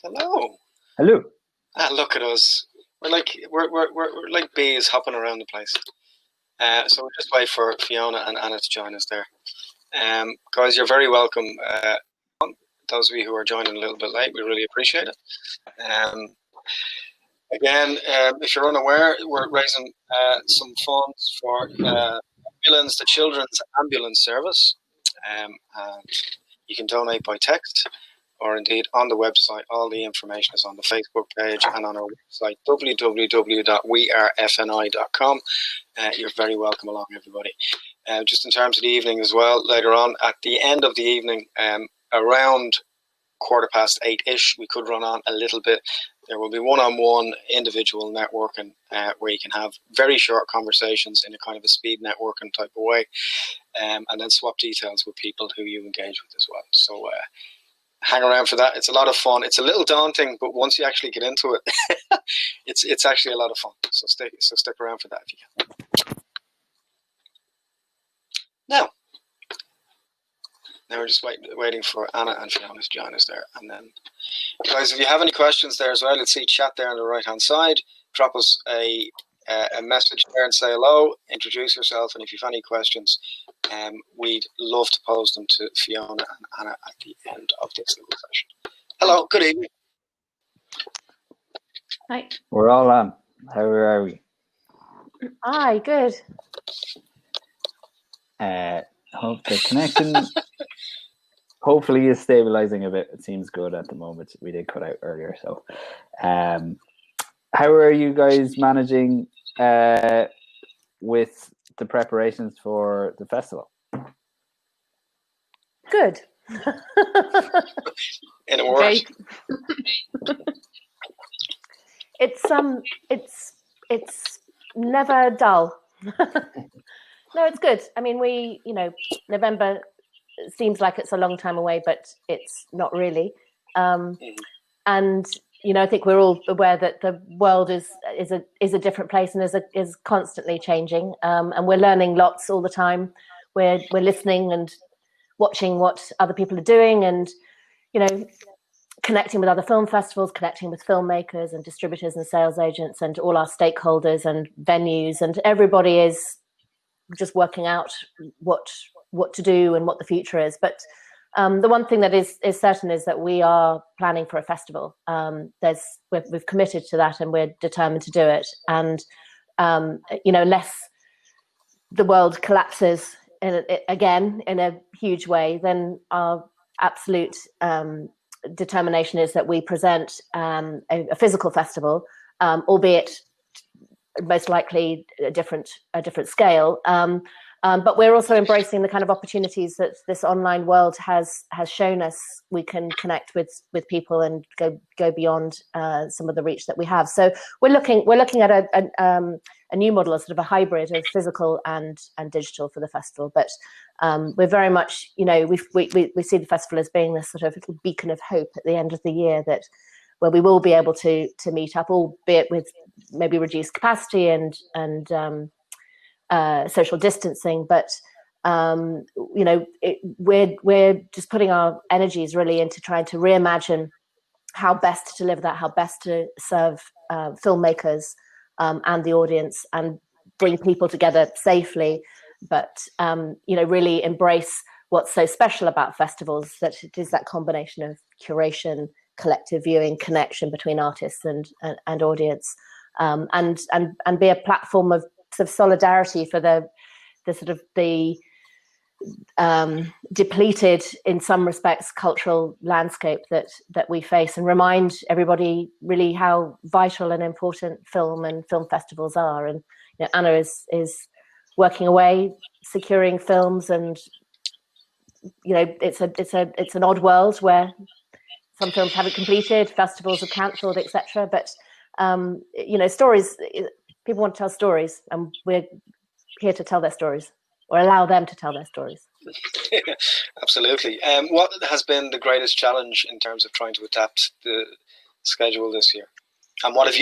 Hello. Hello. Look at us. We're like bees hopping around the place. So we'll just wait for Fiona and Anna to join us there. Guys, you're very welcome. Those of you who are joining a little bit late, we really appreciate it. Again, if you're unaware, we're raising some funds for ambulance, the Children's Ambulance Service, and you can donate by text or indeed on the website. All the information is on the Facebook page and on our website, www.wearefni.com. You're very welcome along, everybody. Just in terms of the evening as well, later on at the end of the evening, around 8:15-ish, we could run on a little bit. There will be one-on-one individual networking where you can have very short conversations in a kind of a speed networking type of way, and then swap details with people who you engage with as well. So hang around for that. It's a lot of fun. It's a little daunting, but once you actually get into it, it's actually a lot of fun. So stick around for that if you can. Now we're just waiting for Anna and Fiona to join us there. And then, guys, if you have any questions there as well, let's see chat there on the right-hand side. Drop us a message there and say hello, introduce yourself, and if you've any questions, we'd love to pose them to Fiona and Anna at the end of this little session. Hello, good evening. Hi. We're all on. How are we? Hi, good. Hope the connection hopefully is stabilizing a bit. It seems good at the moment. We did cut out earlier. So how are you guys managing with the preparations for the festival? Good. In a word. It's never dull. No, it's good. I mean, November seems like it's a long time away, but it's not really. And I think we're all aware that the world is a different place and is constantly changing. And we're learning lots all the time. We're listening and watching what other people are doing, and connecting with other film festivals, connecting with filmmakers and distributors and sales agents and all our stakeholders and venues, and everybody is just working out what to do and what the future is. But the one thing that is certain is that we are planning for a festival. We've committed to that, and we're determined to do it. And unless the world collapses again in a huge way, then our absolute determination is that we present a physical festival, albeit most likely a different scale. But we're also embracing the kind of opportunities that this online world has shown us. We can connect with people and go beyond some of the reach that we have. So we're looking at a new model, a sort of a hybrid of physical and digital for the festival. But we're very much, we see the festival as being this sort of little beacon of hope at the end of the year, where we will be able to meet up, albeit with maybe reduced capacity and social distancing, but we're just putting our energies really into trying to reimagine how best to deliver that, how best to serve filmmakers and the audience, and bring people together safely, but really embrace what's so special about festivals, that it is that combination of curation, collective viewing, connection between artists and audience, and be a platform of sort of solidarity for the sort of the depleted, in some respects, cultural landscape that we face, and remind everybody really how vital and important film and film festivals are. And Anna is working away, securing films, and it's an odd world where some films haven't completed, festivals have cancelled, etc. But stories. People want to tell stories, and we're here to tell their stories, or allow them to tell their stories. Absolutely. What has been the greatest challenge in terms of trying to adapt the schedule this year? And what have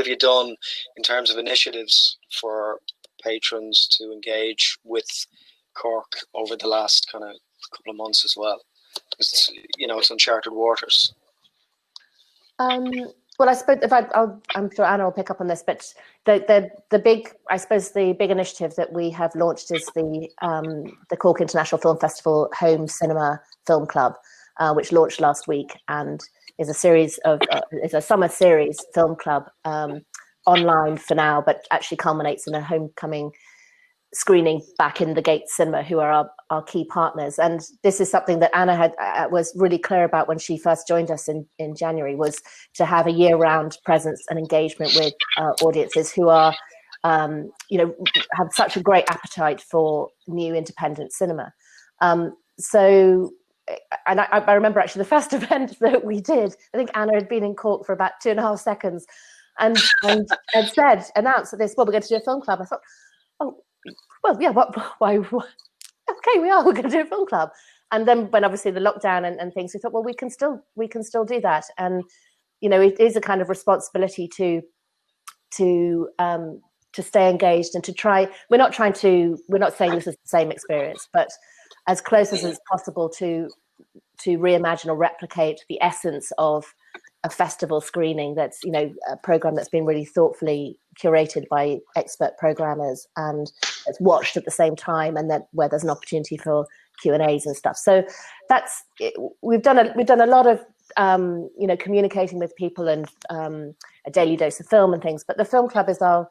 you done in terms of initiatives for patrons to engage with Cork over the last kind of couple of months as well? It's uncharted waters. Well, I suppose I'm sure Anna will pick up on this, but the big, I suppose the big initiative that we have launched is the Cork International Film Festival Home Cinema Film Club, which launched last week and is a series of it's a summer series film club online for now, but actually culminates in a homecoming screening back in the Gates Cinema, who are our key partners. And this is something that Anna was really clear about when she first joined us in January, was to have a year-round presence and engagement with audiences who are, have such a great appetite for new independent cinema. So, and I remember actually the first event that we did, I think Anna had been in Cork for about 2.5 seconds and had announced that this, well, we're going to do a film club. I thought, oh, well, yeah, why? Okay, we're going to do a film club. And then when obviously the lockdown and things, we thought, well, we can still do that. And, it is a kind of responsibility to stay engaged and to try. We're not saying this is the same experience, but as close as it's possible to reimagine or replicate the essence of a festival screening that's, a program that's been really thoughtfully curated by expert programmers and it's watched at the same time, and then where there's an opportunity for Q&As and stuff. So that's we've done a lot of communicating with people and a daily dose of film and things. But the film club is our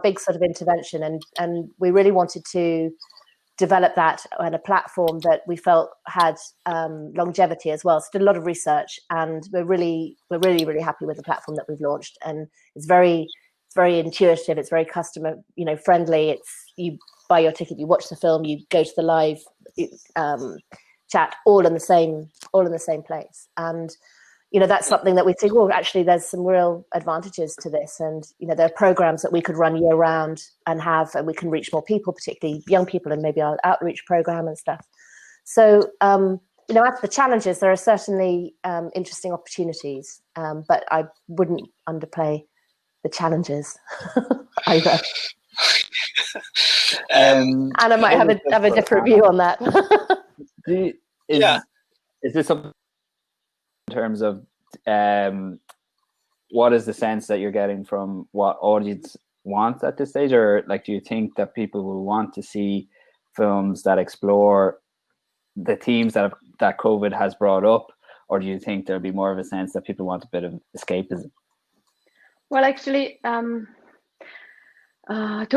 big sort of intervention, and we really wanted to develop that on a platform that we felt had longevity as well. So did a lot of research, and we're really happy with the platform that we've launched. And it's very intuitive. It's very customer friendly. It's, you buy your ticket, you watch the film, you go to the live chat, all in the same place. And that's something that we think, well, actually there's some real advantages to this. And there are programs that we could run year round and we can reach more people, particularly young people, and maybe our outreach program and stuff. So as for the challenges, there are certainly interesting opportunities, but I wouldn't underplay the challenges either. Anna might have a different view on that. Is this something in terms of what is the sense that you're getting from what audience wants at this stage, or do you think that people will want to see films that explore the themes that COVID has brought up, or do you think there'll be more of a sense that people want a bit of escapism? Well, actually, to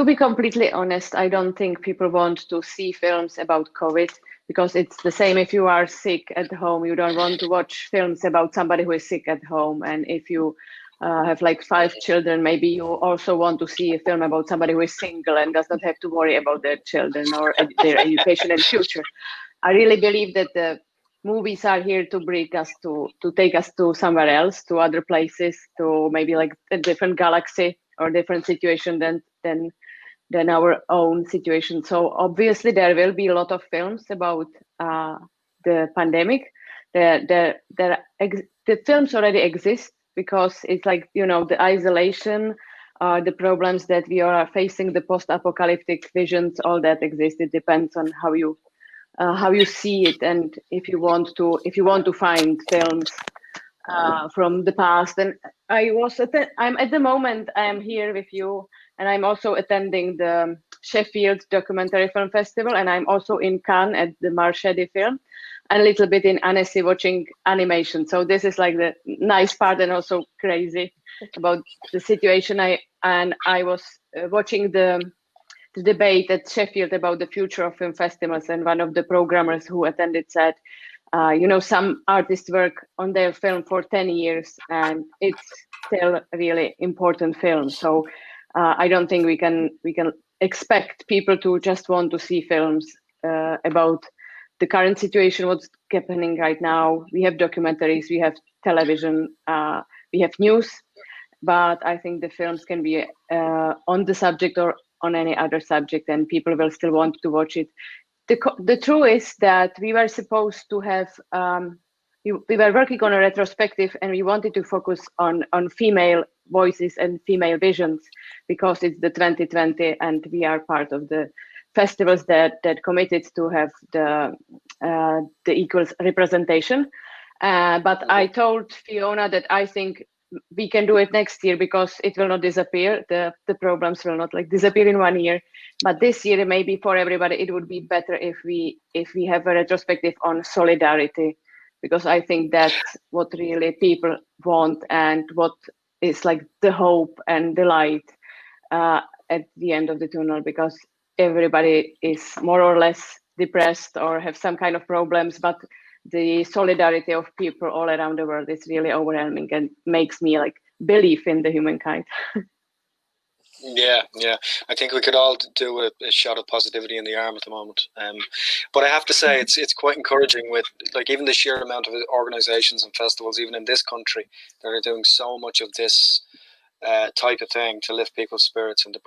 be completely honest, I don't think people want to see films about COVID, because it's the same if you are sick at home. You don't want to watch films about somebody who is sick at home. And if you have 5 children, maybe you also want to see a film about somebody who is single and does not have to worry about their children or their education and future. I really believe that the movies are here to bring us to take us to somewhere else, to other places, to maybe a different galaxy or different situation than our own situation. So obviously there will be a lot of films about the pandemic. The films already exist, because it's the isolation, the problems that we are facing, the post-apocalyptic visions, all that exists. It depends on how you see it, and if you want to find films from the past. And I'm at the moment I am here with you, and I'm also attending the Sheffield Documentary Film Festival, and I'm also in Cannes at the Marchedi Film, and a little bit in Annecy watching animation. So this is the nice part, and also crazy about the situation. I was watching the debate at Sheffield about the future of film festivals, and one of the programmers who attended said, some artists work on their film for 10 years and it's still a really important film. So I don't think we can expect people to just want to see films about the current situation, what's happening right now. We have documentaries, we have television, we have news, but I think the films can be on the subject or on any other subject, and people will still want to watch it. The truth is that we were supposed to have, we were working on a retrospective, and we wanted to focus on female voices and female visions, because it's the 2020 and we are part of the festivals that committed to have the equal representation. But I told Fiona that I think we can do it next year because it will not disappear. The problems will not like disappear in 1 year. But this year, maybe for everybody, it would be better if we have a retrospective on solidarity, because I think that's what really people want and what is like the hope and the light at the end of the tunnel, because everybody is more or less depressed or have some kind of problems, but the solidarity of people all around the world is really overwhelming and makes me like believe in the humankind. Yeah. I think we could all do a shot of positivity in the arm at the moment. But I have to say, it's quite encouraging with like even the sheer amount of organisations and festivals, even in this country, that are doing so much of this type of thing to lift people's spirits and to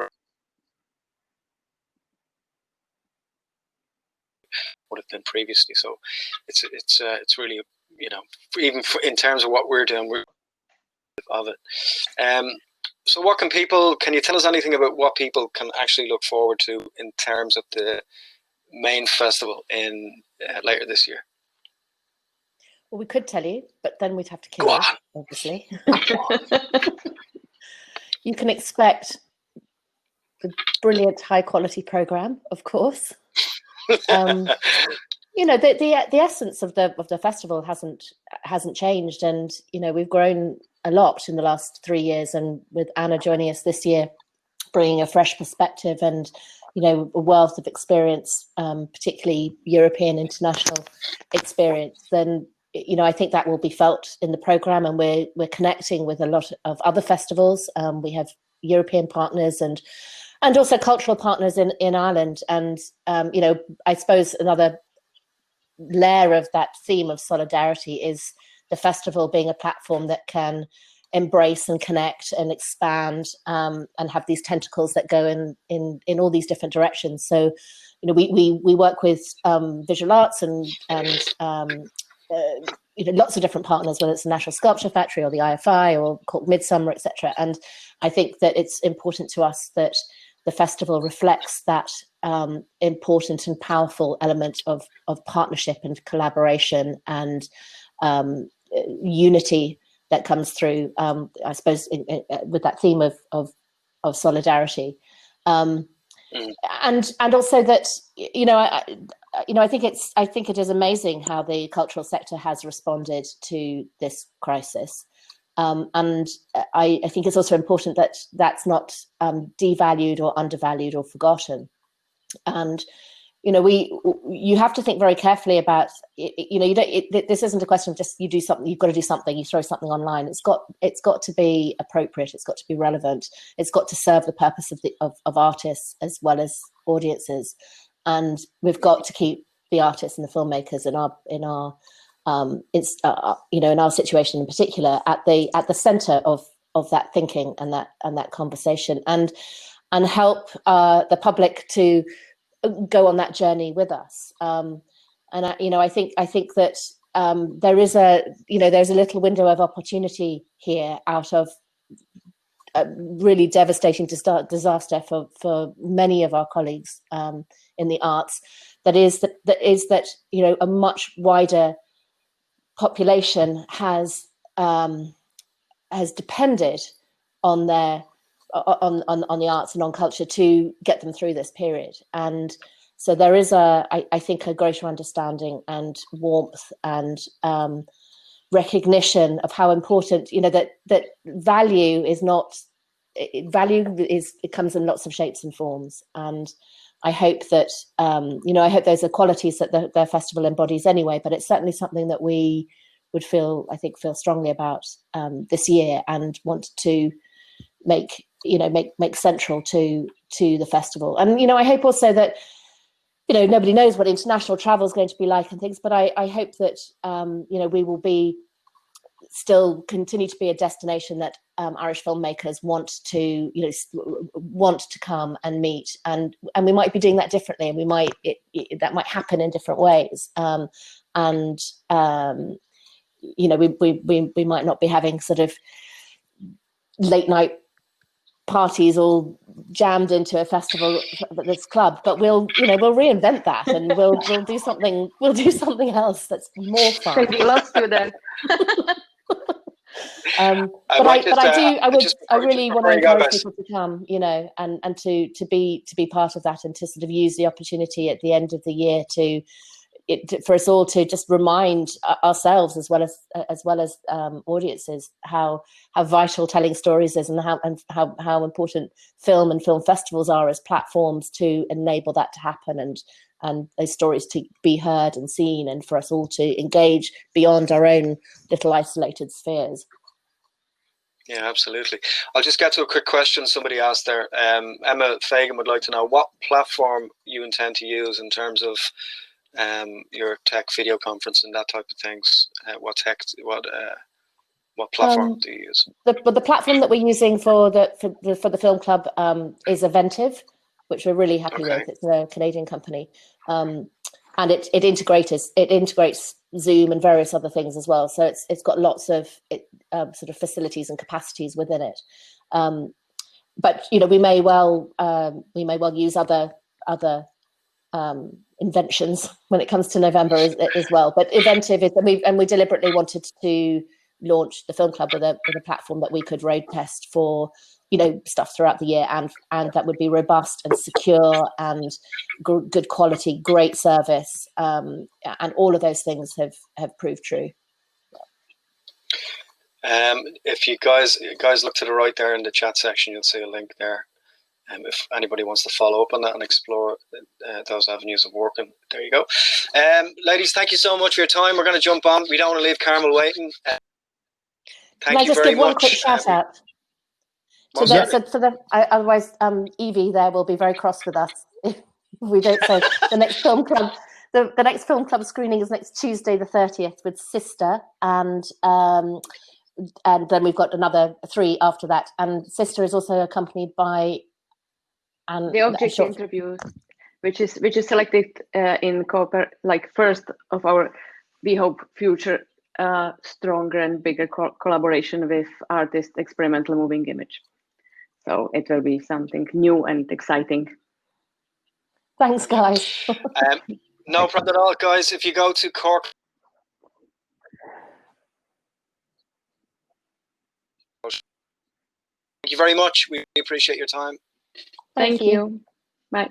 would have been previously. So it's really, you know, even in terms of what we're doing, we're of it. So what can you tell us anything about what people can actually look forward to in terms of the main festival in later this year? Well, we could tell you, but then we'd have to kill Go you, on. obviously. You can expect the brilliant high quality program, of course. You know, the essence of the festival hasn't changed, and you know, we've grown a lot in the last 3 years, and with Anna joining us this year, bringing a fresh perspective and, you know, a wealth of experience, particularly European international experience, then, you know, I think that will be felt in the program, and we're connecting with a lot of other festivals. We have European partners and also cultural partners in Ireland, and you know, I suppose another layer of that theme of solidarity is the festival being a platform that can embrace and connect and expand, and have these tentacles that go in all these different directions. So, you know, we work with visual arts and you know, lots of different partners, whether it's the National Sculpture Factory or the IFI or called Midsummer, etc. And I think that it's important to us that the festival reflects that important and powerful element of partnership and collaboration and unity that comes through, I suppose, with that theme of solidarity, and also that, you know, I think it is amazing how the cultural sector has responded to this crisis. And I think it's also important that that's not devalued or undervalued or forgotten. And, you know, you have to think very carefully about, you know, this isn't a question of just you do something, you've got to do something, you throw something online. It's got to be appropriate. It's got to be relevant. It's got to serve the purpose of artists as well as audiences. And we've got to keep the artists and the filmmakers in our you know, in our situation in particular, at the center of that thinking and that conversation, and help the public to go on that journey with us. And you know, I think that there's a little window of opportunity here out of a really devastating disaster for many of our colleagues in the arts. That is that you know, a much wider population has depended on the arts and on culture to get them through this period. And so there is I think a greater understanding and warmth and recognition of how important, you know, that value is not, it comes in lots of shapes and forms. And I hope that, you know, I hope those are qualities that the festival embodies anyway, but it's certainly something that we would feel strongly about this year, and want to make central to the festival. And, you know, I hope also that, you know, nobody knows what international travel is going to be like and things, but I hope that, you know, we will still continue to be a destination that Irish filmmakers want to come and meet, and we might be doing that differently, and that might happen in different ways, and you know, we might not be having sort of late night parties all jammed into a festival, this club, but we'll reinvent that, and we'll do something else that's more fun. Maybe let's do that. But I really want to encourage people to come, and to be part of that, and to sort of use the opportunity at the end of the year for us all to just remind ourselves as well as audiences how vital telling stories is, and how important film and film festivals are as platforms to enable that to happen, and those stories to be heard and seen, and for us all to engage beyond our own little isolated spheres. Yeah, absolutely. I'll just get to a quick question somebody asked there. Emma Fagan would like to know what platform you intend to use in terms of your tech video conference and that type of things. What platform do you use? The platform that we're using for the film club is Eventive, which we're really happy with. It's a Canadian company, and it integrates Zoom and various other things as well. So it's got lots of sort of facilities and capacities within it. But we may well use other inventions when it comes to November as well. But Eventive is, and we deliberately wanted to launch the film club with a platform that we could road test for stuff throughout the year, and that would be robust and secure and good quality, great service, and all of those things have proved true. If you guys look to the right there in the chat section, you'll see a link there. If anybody wants to follow up on that and explore those avenues of working, there you go. Ladies, thank you so much for your time. We're going to jump on. We don't want to leave Carmel waiting. Can I just give one quick shout out? Otherwise, Evie there will be very cross with us if we don't say the next film club. The next film club screening is next Tuesday, the 30th, with Sister, and then we've got another 3 after that. And Sister is also accompanied by the object interview, which is selected in first of our, we hope, future stronger and bigger collaboration with artist Experimental Moving Image. So it will be something new and exciting. Thanks, guys. No problem at all, guys. If you go to Cork, thank you very much. We appreciate your time. Thank you. Bye.